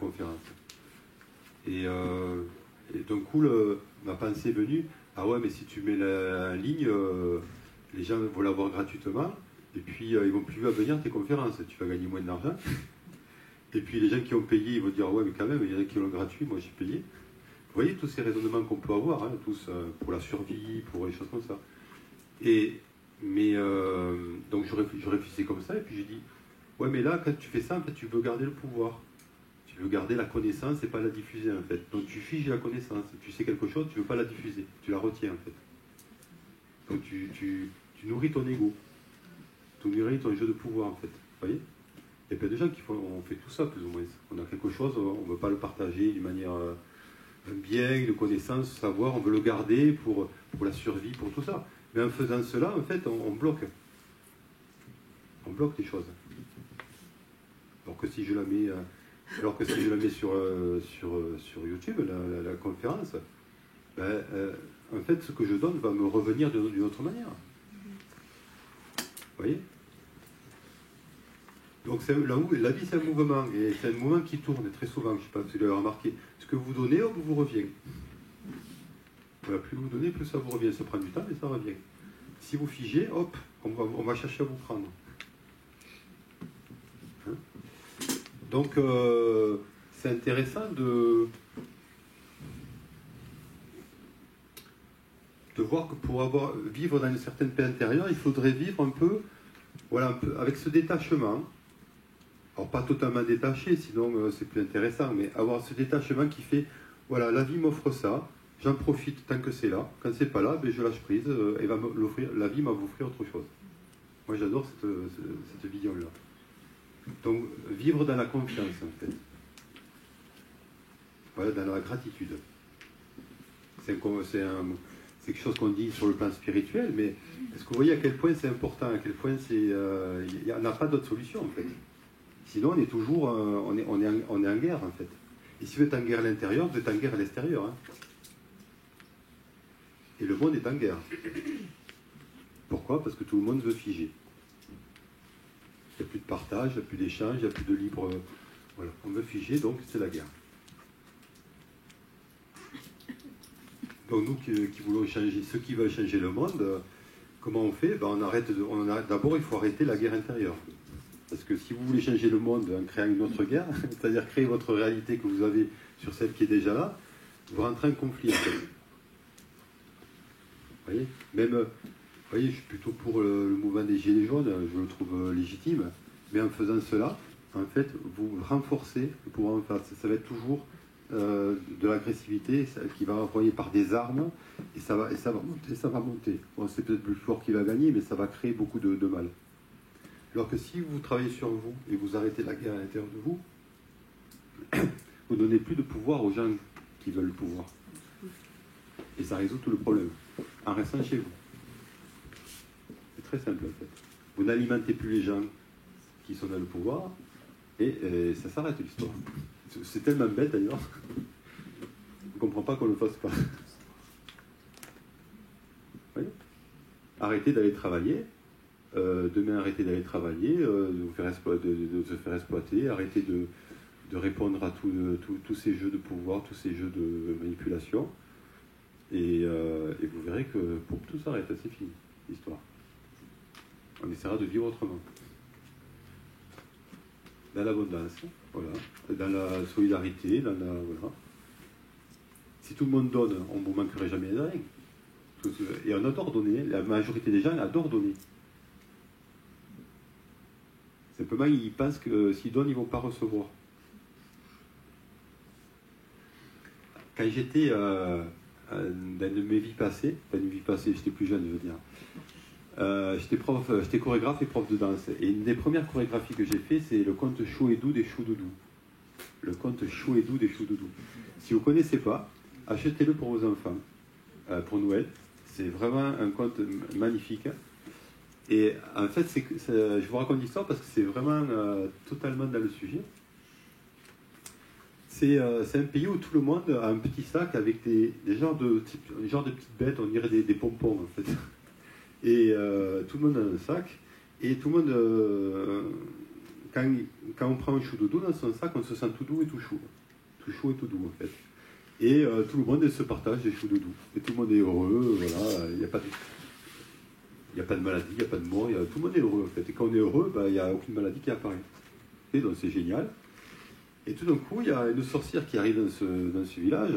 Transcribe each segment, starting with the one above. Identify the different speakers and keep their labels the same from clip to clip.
Speaker 1: conférence. Et d'un coup, ma pensée est venue, ah ouais, mais si tu mets en ligne, les gens vont l'avoir gratuitement, et puis ils vont plus venir tes conférences, tu vas gagner moins d'argent. Et puis les gens qui ont payé, ils vont dire, ouais, mais quand même, il y en a qui l'ont gratuit, moi j'ai payé. Vous voyez tous ces raisonnements qu'on peut avoir, hein, tous pour la survie, pour les choses comme ça. Donc je réfléchissais comme ça, et puis j'ai dit, ouais, mais là, quand tu fais ça, en fait, tu veux garder le pouvoir. Tu veux garder la connaissance et pas la diffuser, en fait. Donc tu figes la connaissance. Tu sais quelque chose, tu ne veux pas la diffuser. Tu la retiens, en fait. Donc tu nourris ton ego. Tu nourris ton jeu de pouvoir, en fait. Vous voyez? Il y a plein de gens on fait tout ça, plus ou moins. On a quelque chose, on ne veut pas le partager d'une manière bien, de connaissance, savoir, on veut le garder pour la survie, pour tout ça. Mais en faisant cela, en fait, on bloque. On bloque les choses. Alors que si je la mets, sur YouTube, la conférence, ben, en fait, ce que je donne va me revenir d'une autre manière. Vous voyez? Donc la vie, c'est un mouvement, et c'est un mouvement qui tourne très souvent, je ne sais pas si vous l'avez remarqué. Ce que vous donnez, hop, vous revient. Voilà, plus vous donnez, plus ça vous revient. Ça prend du temps, mais ça revient. Si vous figez, hop, on va chercher à vous prendre. Hein? Donc, c'est intéressant de voir que pour vivre dans une certaine paix intérieure, il faudrait vivre un peu avec ce détachement. Alors, pas totalement détaché, sinon c'est plus intéressant, mais avoir ce détachement qui fait, voilà, la vie m'offre ça, j'en profite tant que c'est là. Quand c'est pas là, ben, je lâche prise, et la vie va m'offrir autre chose. Moi, j'adore cette vision-là. Donc, vivre dans la confiance, en fait. Voilà, dans la gratitude. C'est quelque chose qu'on dit sur le plan spirituel, mais est-ce que vous voyez à quel point c'est important, à quel point il n'y en a pas d'autre solution, en fait. Sinon, on est toujours, on est en guerre, en fait. Et si vous êtes en guerre à l'intérieur, vous êtes en guerre à l'extérieur. Hein. Et le monde est en guerre. Pourquoi? Parce que tout le monde veut figer. Il n'y a plus de partage, il n'y a plus d'échange, il n'y a plus de libre... Voilà, on veut figer, donc c'est la guerre. Donc nous qui voulons changer, ceux qui veulent changer le monde, comment on fait? Ben, d'abord, il faut arrêter la guerre intérieure. Parce que si vous voulez changer le monde en créant une autre guerre, c'est-à-dire créer votre réalité que vous avez sur celle qui est déjà là, vous rentrez en conflit. En fait. Vous voyez? Même, vous voyez, je suis plutôt pour le mouvement des Gilets jaunes, je le trouve légitime, mais en faisant cela, en fait, vous renforcez le pouvoir en face. Ça va être toujours de l'agressivité qui va envoyer par des armes, et ça va monter. Bon, c'est peut-être plus fort qui va gagner, mais ça va créer beaucoup de mal. Alors que si vous travaillez sur vous et vous arrêtez la guerre à l'intérieur de vous, vous ne donnez plus de pouvoir aux gens qui veulent le pouvoir. Et ça résout tout le problème, en restant chez vous. C'est très simple en fait. Vous n'alimentez plus les gens qui sont dans le pouvoir, et ça s'arrête l'histoire. C'est tellement bête d'ailleurs. Je ne comprends pas qu'on ne le fasse pas. Vous voyez? Arrêtez d'aller travailler. Demain, arrêtez d'aller travailler, de se faire exploiter, arrêtez de répondre à tous ces jeux de pouvoir, tous ces jeux de manipulation, et vous verrez que pour tout s'arrête, c'est fini, l'histoire. On essaiera de vivre autrement. Dans l'abondance, voilà, dans la solidarité, voilà. Si tout le monde donne, on ne vous manquerait jamais de rien. Et on adore donner, la majorité des gens adorent donner. Simplement, ils pensent que s'ils donnent, ils ne vont pas recevoir. Quand j'étais dans une mes vies passées, j'étais plus jeune, je veux dire, j'étais chorégraphe et prof de danse. Et une des premières chorégraphies que j'ai fait, c'est le conte Chou et Doux des Chou-Doudou. Le conte Chou et Doux des Chou-Doudou. Si vous ne connaissez pas, achetez-le pour vos enfants, pour Noël. C'est vraiment un conte magnifique. Et en fait, je vous raconte l'histoire parce que c'est vraiment totalement dans le sujet. C'est un pays où tout le monde a un petit sac avec des genres de petites bêtes, on dirait des pompons en fait. Et tout le monde a un sac, et tout le monde quand on prend un chou doudou dans son sac, on se sent tout doux et tout chaud. Tout chaud et tout doux, en fait. Et tout le monde se partage des choux doudou. Et tout le monde est heureux, voilà, il n'y a pas de maladie, il n'y a pas de mort, tout le monde est heureux, en fait. Et quand on est heureux, il n'y a aucune maladie qui apparaît. Et donc c'est génial. Et tout d'un coup, il y a une sorcière qui arrive dans ce village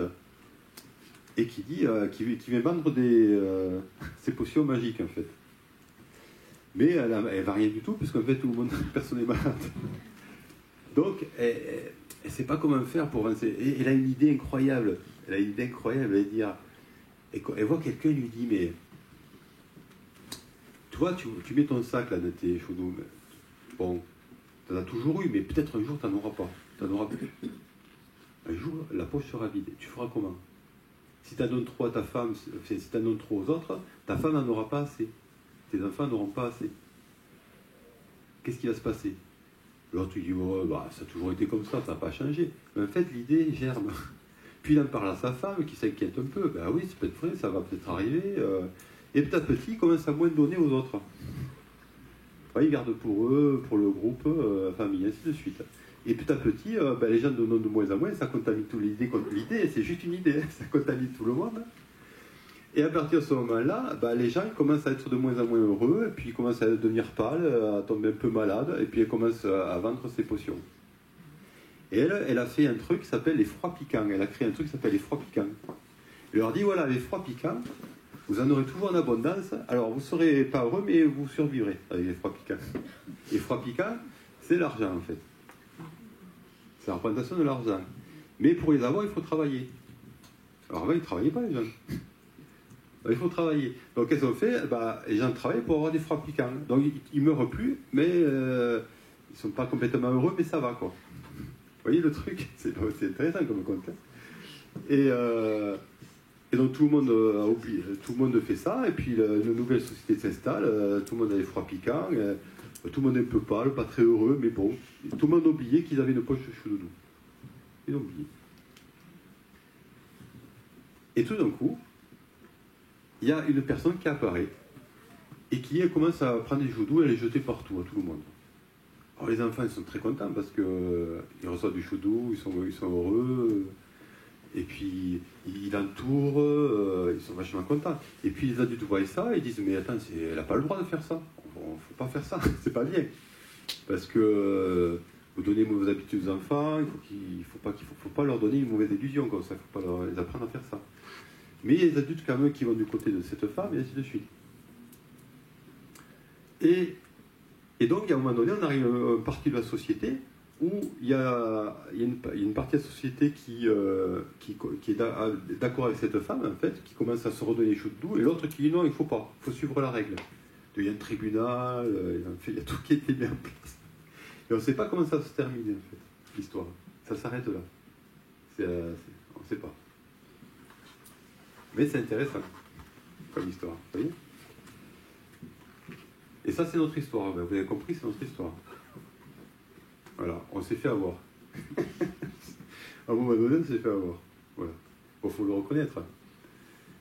Speaker 1: et qui dit, qui vient vendre ses potions magiques, en fait. Mais elle ne va rien du tout, puisqu'en fait, tout le monde, personne n'est malade. Donc, elle ne sait pas comment faire pour avancer. Et elle a une idée incroyable. Elle va dire... Elle voit quelqu'un lui dit, mais... Toi, tu mets ton sac là de tes choux doudous. Bon, tu en as toujours eu, mais peut-être un jour, tu n'en auras pas. Tu n'en auras plus. Un jour, la poche sera vide. Tu feras comment? Si tu en donnes trop à ta femme, si tu en donnes trop aux autres, ta femme n'en aura pas assez. Tes enfants n'auront pas assez. Qu'est-ce qui va se passer? L'autre il dit, oh, ça a toujours été comme ça n'a pas changé. Mais en fait, l'idée germe. Puis il en parle à sa femme qui s'inquiète un peu. Ben oui, c'est peut-être vrai, ça va peut-être arriver. Et petit à petit, il commence à moins donner aux autres. Il garde pour eux, pour le groupe, la famille, ainsi de suite. Et petit à petit, les gens donnent de moins en moins, ça contamine toute l'idée. L'idée, c'est juste une idée, ça contamine tout le monde. Et à partir de ce moment-là, les gens ils commencent à être de moins en moins heureux, et puis ils commencent à devenir pâles, à tomber un peu malades, et puis ils commencent à vendre ses potions. Et elle a fait un truc qui s'appelle les froids piquants. Elle a créé un truc qui s'appelle les froids piquants. Elle leur dit, voilà, les froids piquants, vous en aurez toujours en abondance, alors vous ne serez pas heureux, mais vous survivrez avec les froids piquants. Les froids piquants, c'est l'argent, en fait. C'est la représentation de l'argent. Mais pour les avoir, il faut travailler. Alors avant, ils ne travaillaient pas, les gens. Il faut travailler. Donc, qu'est-ce qu'on fait? Les gens travaillent pour avoir des froids piquants. Donc, ils ne meurent plus, mais ils ne sont pas complètement heureux, mais ça va, quoi. Vous voyez le truc? C'est intéressant comme concept. Et donc, tout le monde a oublié, tout le monde fait ça, et puis une nouvelle société s'installe, tout le monde a des froids piquants, tout le monde est un peu pâle, pas très heureux, mais bon, tout le monde a oublié qu'ils avaient une poche de chou doudou. Ils ont oublié. Et tout d'un coup, il y a une personne qui apparaît et qui commence à prendre des choux doudous et les jeter partout à tout le monde. Alors les enfants ils sont très contents parce qu'ils reçoivent du chou doudou, ils sont heureux, et puis ils l'entourent, ils sont vachement contents. Et puis les adultes voient ça et ils disent mais attends, elle n'a pas le droit de faire ça, il ne faut pas faire ça, c'est pas bien. Parce que vous donnez mauvaises habitudes aux enfants, il ne faut pas leur donner une mauvaise illusion comme ça, il ne faut pas les apprendre à faire ça. Mais il y a des adultes quand même qui vont du côté de cette femme, et ainsi de suite. Et donc, à un moment donné, on arrive à une partie de la société où il y a une partie de la société qui est d'accord avec cette femme, en fait, qui commence à se redonner les choux doudous, et l'autre qui dit non, il ne faut pas, il faut suivre la règle. Il y a un tribunal, il y a tout qui a été mis en place. Et on ne sait pas comment ça se termine, en fait, l'histoire. Ça s'arrête là. On ne sait pas. Mais c'est intéressant comme histoire, vous voyez? Et ça, c'est notre histoire. Vous avez compris, c'est notre histoire. Voilà, on s'est fait avoir. À un moment donné, on s'est fait avoir. Voilà. Bon, il faut le reconnaître.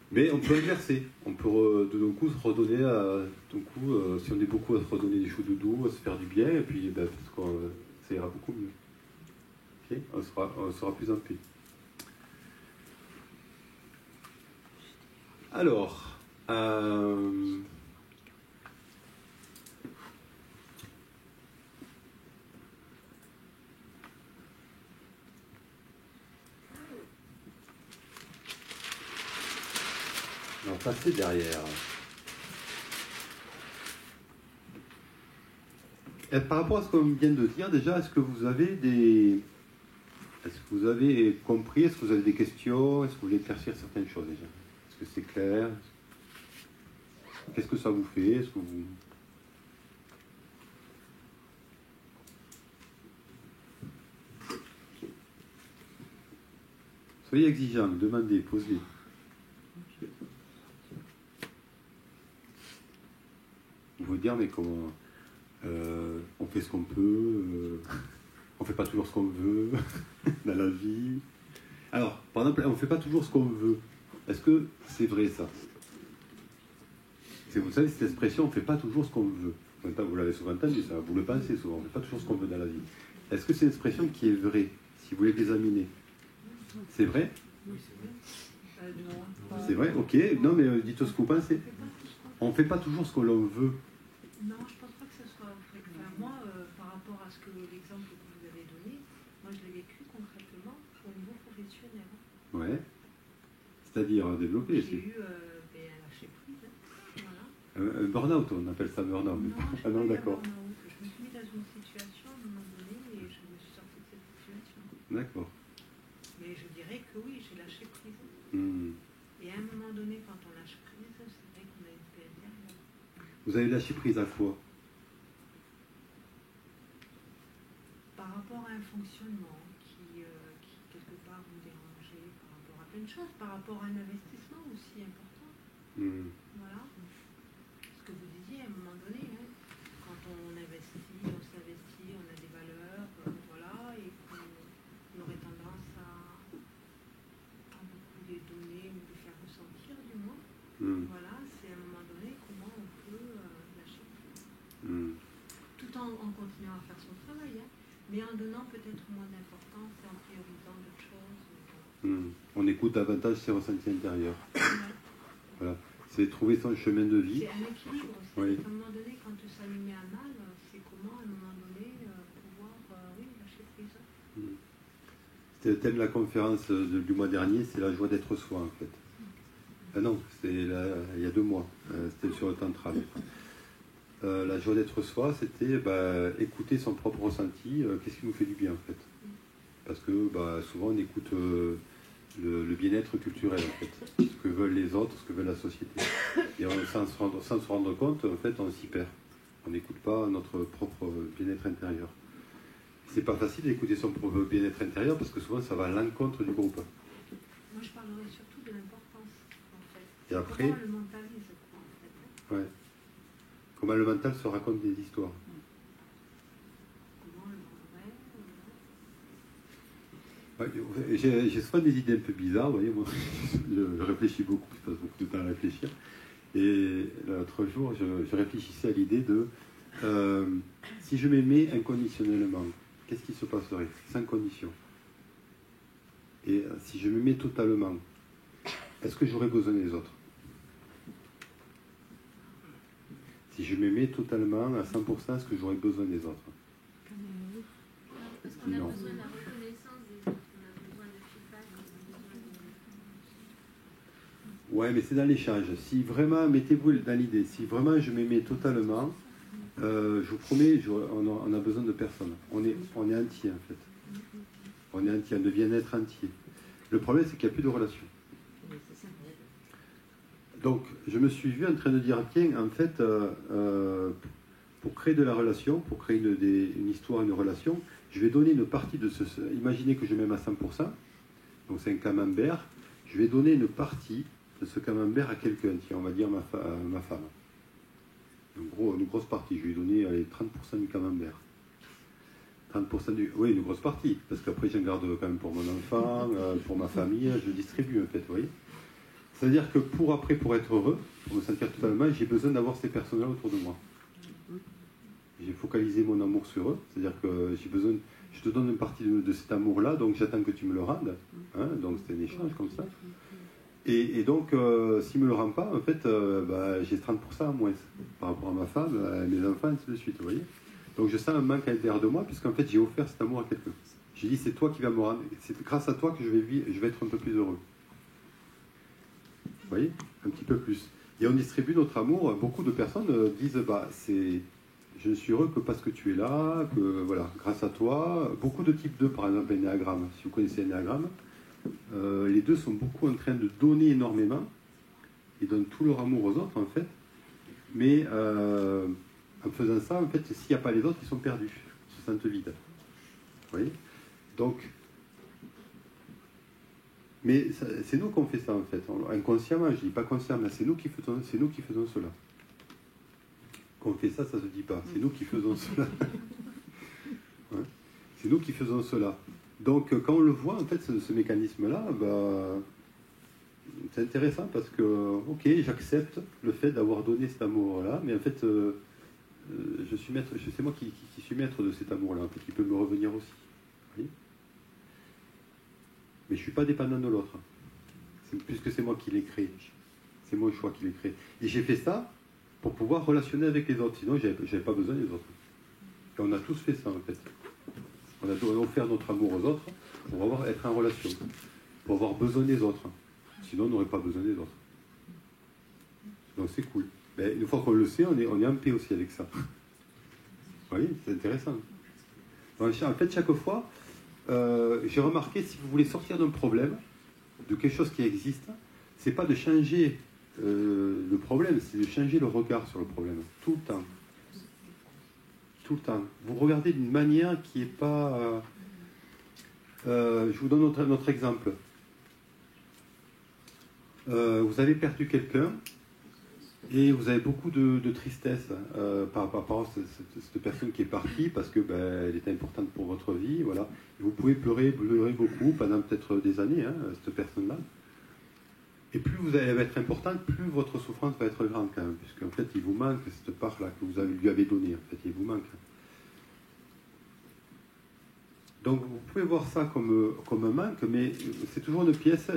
Speaker 1: Mais on peut inverser. On peut de d'un coup se redonner si on est beaucoup à se redonner des choux doudous, à se faire du bien, et puis peut-être que ça ira beaucoup mieux. Okay, on sera plus en paix. Alors, on va passer derrière. Et par rapport à ce qu'on vient de dire, déjà, est-ce que vous avez compris? Est-ce que vous avez des questions? Est-ce que vous voulez éclaircir certaines choses déjà? Est-ce que c'est clair? Qu'est-ce que ça vous fait? Est-ce que vous... Soyez exigeants, demandez, posez. Vous vous dire, mais comment... on fait ce qu'on peut, on ne fait pas toujours ce qu'on veut dans la vie. Alors, par exemple, on ne fait pas toujours ce qu'on veut. Est-ce que c'est vrai ça? Vous savez, cette expression, on ne fait pas toujours ce qu'on veut. Vous l'avez souvent entendu, ça, vous le pensez souvent, on ne fait pas toujours ce qu'on veut dans la vie. Est-ce que c'est une expression qui est vraie, si vous voulez l'examiner? C'est vrai?
Speaker 2: Non.
Speaker 1: C'est vrai, ok. Non, mais dites-moi ce que vous pensez. On ne fait pas toujours ce que l'on veut.
Speaker 2: Non, je pense pas que ce soit vrai. Enfin, moi, par rapport à ce que l'exemple que vous avez donné, moi je l'ai vécu concrètement au niveau professionnel.
Speaker 1: Ouais. C'est-à-dire développer.
Speaker 2: J'ai eu un lâcher prise. Voilà.
Speaker 1: Un burn-out, on appelle ça burn-out. Ah non, d'accord.
Speaker 2: Je me suis mis dans une situation à un moment donné et je me suis sortie de cette situation.
Speaker 1: D'accord.
Speaker 2: Mais je dirais que oui, j'ai lâché prise. Et à un moment donné, quand on lâche prise, c'est vrai qu'on a une paix intérieure.
Speaker 1: Vous avez lâché prise à quoi?
Speaker 2: Par rapport à un fonctionnement qui quelque part me dérangeait, par rapport à plein de choses, par rapport à un investissement aussi important. Voilà. Ce que vous disiez à un moment donné, hein, quand on investit, on s'investit, on a des valeurs, voilà, et qu'on aurait tendance à beaucoup les donner, ou les faire ressentir du moins. Voilà, c'est à un moment donné comment on peut lâcher prise. Tout en continuant à faire son travail, hein, mais en donnant peut-être moins d'importance et en priorisant d'autres choses.
Speaker 1: On écoute davantage ses ressentis intérieurs. Voilà. C'est trouver son chemin de vie.
Speaker 2: C'est un équilibre aussi.
Speaker 1: Oui.
Speaker 2: À un moment donné, quand ça nous met à mal, c'est comment à un moment donné pouvoir lâcher prise.
Speaker 1: C'était le thème de la conférence du mois dernier, c'est la joie d'être soi en fait. Ah non, c'est il y a 2 mois, c'était sur le tantra. La joie d'être soi, c'était écouter son propre ressenti, qu'est-ce qui nous fait du bien en fait. Parce que souvent on écoute le bien-être culturel en fait, ce que veulent les autres, ce que veut la société. Et sans se rendre compte, en fait, on s'y perd. On n'écoute pas notre propre bien-être intérieur. C'est pas facile d'écouter son propre bien-être intérieur parce que souvent ça va à l'encontre du groupe.
Speaker 2: Moi je parlerai surtout de l'importance en fait.
Speaker 1: Et après,
Speaker 2: comment on le mentalise en fait.
Speaker 1: Ouais. Comment le mental se raconte des histoires. J'ai souvent des idées un peu bizarres, vous voyez, moi, je réfléchis beaucoup, je passe beaucoup de temps à réfléchir. Et l'autre jour, je réfléchissais à l'idée de si je m'aimais inconditionnellement, qu'est-ce qui se passerait sans condition? Et si je m'aimais totalement, est-ce que j'aurais besoin des autres? Si je m'aimais totalement à 100%, est-ce que j'aurais besoin des autres?
Speaker 3: Parce qu'on a besoin de la reconnaissance des autres, on a besoin de feedback, on a besoin de...
Speaker 1: Ouais, mais c'est dans l'échange. Si vraiment, mettez-vous dans l'idée, si vraiment je m'aimais totalement, je vous promets, on a besoin de personne. On est entier en fait. On est entier, on devient un être entier. Le problème, c'est qu'il n'y a plus de relation. Donc, je me suis vu en train de dire, tiens, en fait, pour créer de la relation, pour créer une histoire, une relation, je vais donner une partie de ce... Imaginez que je m'aime à 100%, donc c'est un camembert, je vais donner une partie de ce camembert à quelqu'un, tiens, on va dire ma femme. Une grosse partie, je lui ai donné 30% du camembert. 30% du... Oui, une grosse partie, parce qu'après j'en garde quand même pour mon enfant, pour ma famille, je distribue en fait, vous voyez. C'est-à-dire que pour être heureux, pour me sentir totalement, j'ai besoin d'avoir ces personnes-là autour de moi. J'ai focalisé mon amour sur eux, c'est-à-dire que j'ai besoin, je te donne une partie de cet amour-là, donc j'attends que tu me le rendes, hein, donc c'est un échange comme ça. Et donc, s'il ne me le rend pas, en fait, j'ai 30% en moins par rapport à ma femme, à mes enfants, ainsi de suite, vous voyez. Donc je sens un manque à l'intérieur de moi, puisqu'en fait j'ai offert cet amour à quelqu'un. J'ai dit, c'est toi qui vas me rendre, c'est grâce à toi que je vais être un peu plus heureux. Vous voyez, un petit peu plus. Et on distribue notre amour. Beaucoup de personnes disent, je ne suis heureux que parce que tu es là, que voilà, grâce à toi. Beaucoup de types 2, par exemple, Ennéagramme. Si vous connaissez Ennéagramme, les 2 sont beaucoup en train de donner énormément. Ils donnent tout leur amour aux autres, en fait. Mais en faisant ça, en fait, s'il n'y a pas les autres, ils sont perdus. Ils se sentent vides. Vous voyez? Donc, mais c'est nous qu'on fait ça en fait, inconsciemment, je ne dis pas consciemment, c'est nous qui faisons cela. Quand on fait ça, ça ne se dit pas, c'est nous qui faisons cela. Ouais. C'est nous qui faisons cela. Donc quand on le voit, en fait, ce mécanisme-là, c'est intéressant parce que, ok, j'accepte le fait d'avoir donné cet amour-là, mais en fait, c'est moi qui suis maître de cet amour-là, en fait, qui peut me revenir aussi. Vous voyez, mais je ne suis pas dépendant de l'autre. Puisque c'est moi qui l'ai créé. C'est mon choix qui l'ai créé. Et j'ai fait ça pour pouvoir relationner avec les autres. Sinon, je n'avais pas besoin des autres. Et on a tous fait ça, en fait. On a offert notre amour aux autres pour être en relation, pour avoir besoin des autres. Sinon, on n'aurait pas besoin des autres. Donc, c'est cool. Mais une fois qu'on le sait, on est en paix aussi avec ça. Vous voyez, c'est intéressant. Donc, en fait, chaque fois, j'ai remarqué, si vous voulez sortir d'un problème, de quelque chose qui existe, c'est pas de changer le problème, c'est de changer le regard sur le problème. Tout le temps. Tout le temps. Vous regardez d'une manière qui n'est pas... je vous donne notre exemple. Vous avez perdu quelqu'un et vous avez beaucoup de tristesse par rapport à cette personne qui est partie parce que elle était importante pour votre vie. Voilà. Et vous pouvez pleurer beaucoup pendant peut-être des années, cette personne-là. Et plus vous allez être importante, plus votre souffrance va être grande quand même, puisqu'en fait, il vous manque cette part-là que vous lui avez donnée. En fait, il vous manque. Donc, vous pouvez voir ça comme un manque, mais c'est toujours une pièce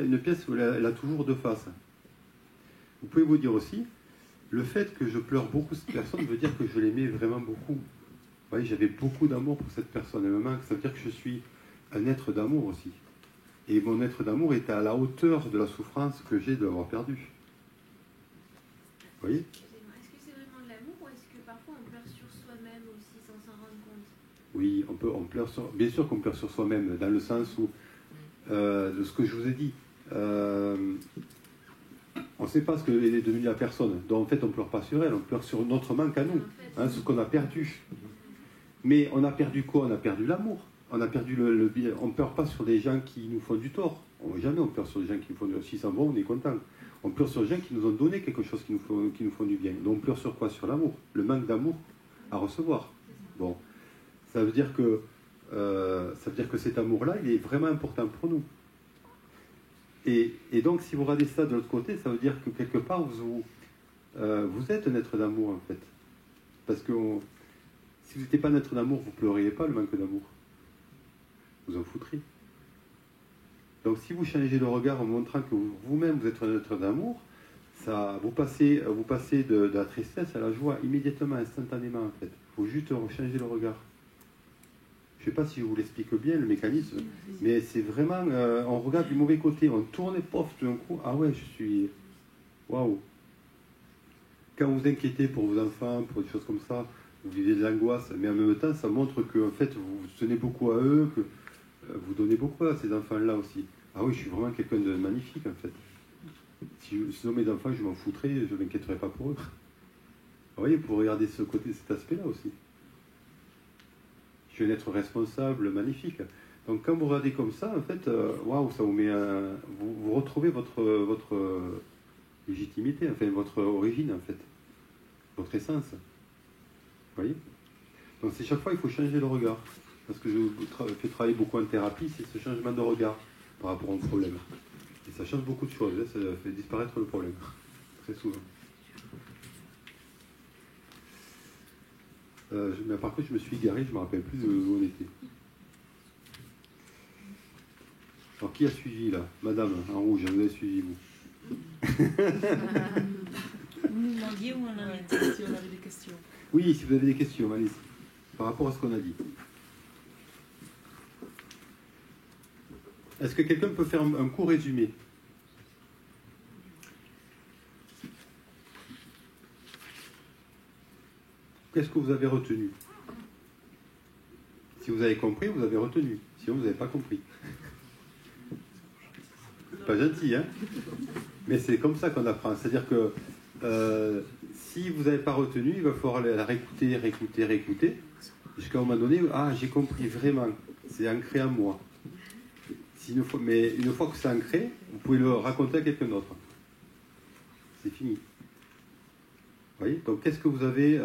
Speaker 1: où elle a toujours deux faces. Vous pouvez vous dire aussi, le fait que je pleure beaucoup cette personne veut dire que je l'aimais vraiment beaucoup. Vous voyez, j'avais beaucoup d'amour pour cette personne. Elle me manque, ça veut dire que je suis un être d'amour aussi. Et mon être d'amour est à la hauteur de la souffrance que j'ai de l'avoir perdu. Vous voyez ?
Speaker 3: Est-ce que c'est vraiment de l'amour ou est-ce que parfois on pleure sur soi-même aussi sans s'en rendre compte ?
Speaker 1: Oui, on pleure bien sûr qu'on pleure sur soi-même, dans le sens où, de ce que je vous ai dit, on ne sait pas ce qu'elle est devenue la personne. Donc en fait, on ne pleure pas sur elle, on pleure sur notre manque à nous, ce qu'on a perdu. Mais on a perdu quoi ? On a perdu l'amour. On a perdu on ne pleure pas sur des gens qui nous font du tort. Jamais on pleure sur des gens qui nous font du tort. Si ça va, on est content. On pleure sur des gens qui nous ont donné quelque chose qui nous font du bien. Donc on pleure sur quoi ? Sur l'amour. Le manque d'amour à recevoir. Bon. Ça veut dire que cet amour-là, il est vraiment important pour nous. Et donc, si vous regardez ça de l'autre côté, ça veut dire que quelque part, vous êtes un être d'amour, en fait. Parce que si vous n'étiez pas un être d'amour, vous ne pleuriez pas le manque d'amour. Vous en foutriez. Donc, si vous changez le regard en montrant que vous-même, vous êtes un être d'amour, vous passez de la tristesse à la joie immédiatement, instantanément, en fait. Il faut juste changer le regard. Je ne sais pas si je vous l'explique bien, le mécanisme, mais c'est vraiment, on regarde du mauvais côté, on tourne et pof, tout d'un coup, ah ouais, je suis... Waouh. Quand vous vous inquiétez pour vos enfants, pour des choses comme ça, vous vivez de l'angoisse, mais en même temps, ça montre que en fait, vous tenez beaucoup à eux, que vous donnez beaucoup à ces enfants-là aussi. Ah oui, je suis vraiment quelqu'un de magnifique, en fait. Sinon, mes enfants, je m'en foutrais, je ne m'inquiéterais pas pour eux. Vous voyez, pour regarder cet aspect-là aussi. Je suis un être responsable, magnifique. Donc quand vous regardez comme ça, en fait, waouh, ça vous met vous retrouvez votre légitimité, enfin votre origine, en fait, votre essence. Vous voyez ? Donc c'est chaque fois il faut changer le regard. Parce que je fais travailler beaucoup en thérapie, c'est ce changement de regard par rapport au problème. Et ça change beaucoup de choses, ça fait disparaître le problème, très souvent. Mais par contre, je me suis égaré, je ne me rappelle plus de où on était. Alors, qui a suivi là ? Madame, en rouge, vous avez suivi, vous.
Speaker 4: Vous nous demandiez où on en était, si on avait des questions.
Speaker 1: Oui, si vous avez des questions, allez-y. Par rapport à ce qu'on a dit. Est-ce que quelqu'un peut faire un court résumé ? Qu'est-ce que vous avez retenu ? Si vous avez compris, vous avez retenu. Sinon, vous n'avez pas compris. C'est pas gentil, hein ? Mais c'est comme ça qu'on apprend. C'est-à-dire que si vous n'avez pas retenu, il va falloir la réécouter, jusqu'à un moment donné, j'ai compris vraiment. C'est ancré en moi. Mais une fois que c'est ancré, vous pouvez le raconter à quelqu'un d'autre. C'est fini. Vous voyez ? Donc, qu'est-ce que vous avez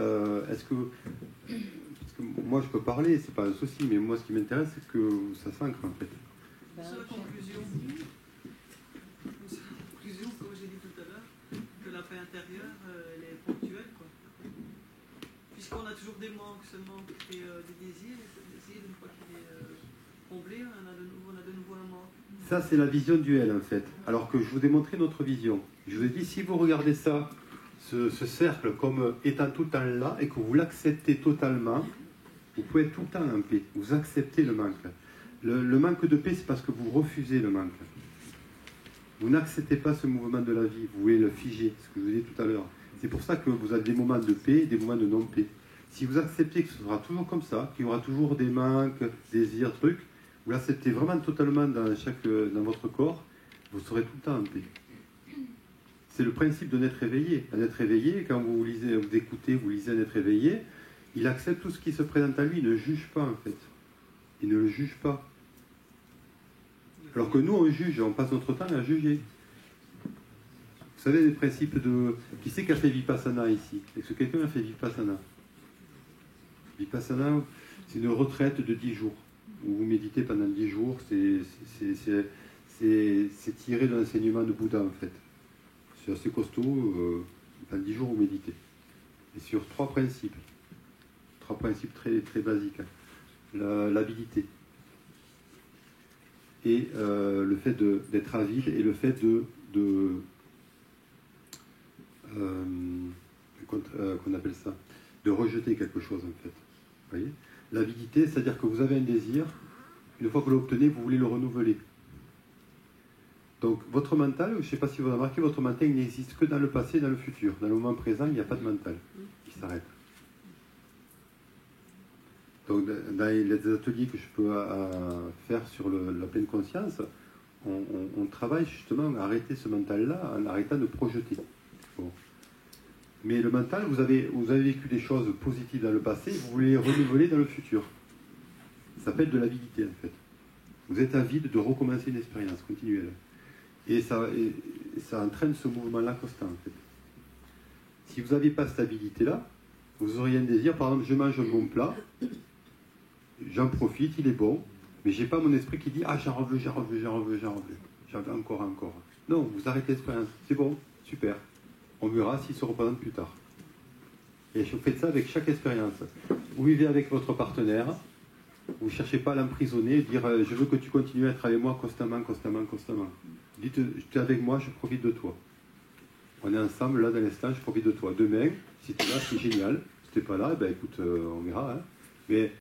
Speaker 1: parce que moi, je peux parler, c'est pas un souci, mais moi, ce qui m'intéresse, c'est que ça s'ancre, en fait.
Speaker 5: C'est la conclusion, comme j'ai dit tout à l'heure, que la paix intérieure, elle est ponctuelle, quoi. Puisqu'on a toujours des manques, ce manque et des désirs. Et ce désir, une fois qu'il est comblé, on a de nouveau un manque.
Speaker 1: Ça, c'est la vision duel, en fait. Alors que je vous ai montré notre vision. Je vous ai dit, si vous regardez ça, ce cercle, comme étant tout le temps là, et que vous l'acceptez totalement, vous pouvez être tout le temps en paix. Vous acceptez le manque. Le manque de paix, c'est parce que vous refusez le manque. Vous n'acceptez pas ce mouvement de la vie. Vous voulez le figer, ce que je vous ai dit tout à l'heure. C'est pour ça que vous avez des moments de paix et des moments de non-paix. Si vous acceptez que ce sera toujours comme ça, qu'il y aura toujours des manques, désirs, trucs, vous l'acceptez vraiment totalement dans votre corps, vous serez tout le temps en paix. C'est le principe d'un être éveillé. Un être éveillé, quand vous lisez, vous écoutez, vous lisez un être éveillé, il accepte tout ce qui se présente à lui, il ne juge pas en fait. Il ne le juge pas. Alors que nous, on juge, on passe notre temps à juger. Vous savez, les principes de... Qui c'est qui a fait Vipassana ici? Est-ce que quelqu'un a fait Vipassana? Vipassana, c'est une retraite de 10 jours, où vous méditez pendant 10 jours, c'est tiré de l'enseignement de Bouddha en fait. C'est assez costaud, pendant 10 jours vous méditez. Et sur 3 principes très, très basiques. L'avidité. Et le fait d'être avide et le fait qu'on appelle ça, de rejeter quelque chose en fait. Vous voyez, l'avidité, c'est-à-dire que vous avez un désir, une fois que vous l'obtenez, vous voulez le renouveler. Donc votre mental, je ne sais pas si vous avez remarqué, votre mental il n'existe que dans le passé et dans le futur. Dans le moment présent, il n'y a pas de mental qui s'arrête. Donc dans les ateliers que je peux faire sur la pleine conscience, on travaille justement à arrêter ce mental-là, en arrêtant de projeter. Bon. Mais le mental, vous avez vécu des choses positives dans le passé, vous voulez les renouveler dans le futur. Ça s'appelle de l'avidité en fait. Vous êtes avide de recommencer une expérience continuelle. Et ça entraîne ce mouvement-là constant en fait. Si vous n'aviez pas cette habilité-là, vous auriez un désir, par exemple, je mange un bon plat, j'en profite, il est bon, mais je n'ai pas mon esprit qui dit « Ah, j'en veux, encore. » Non, vous arrêtez l'expérience, c'est bon, super. On verra s'il se représente plus tard. Et vous faites ça avec chaque expérience. Vous vivez avec votre partenaire, vous ne cherchez pas à l'emprisonner et dire « Je veux que tu continues à être avec moi constamment. » Dites « Tu es avec moi, je profite de toi. » On est ensemble, là, dans l'instant, je profite de toi. Demain, si tu es là, c'est génial. Si tu n'es pas là, ben écoute, on verra. Hein. Mais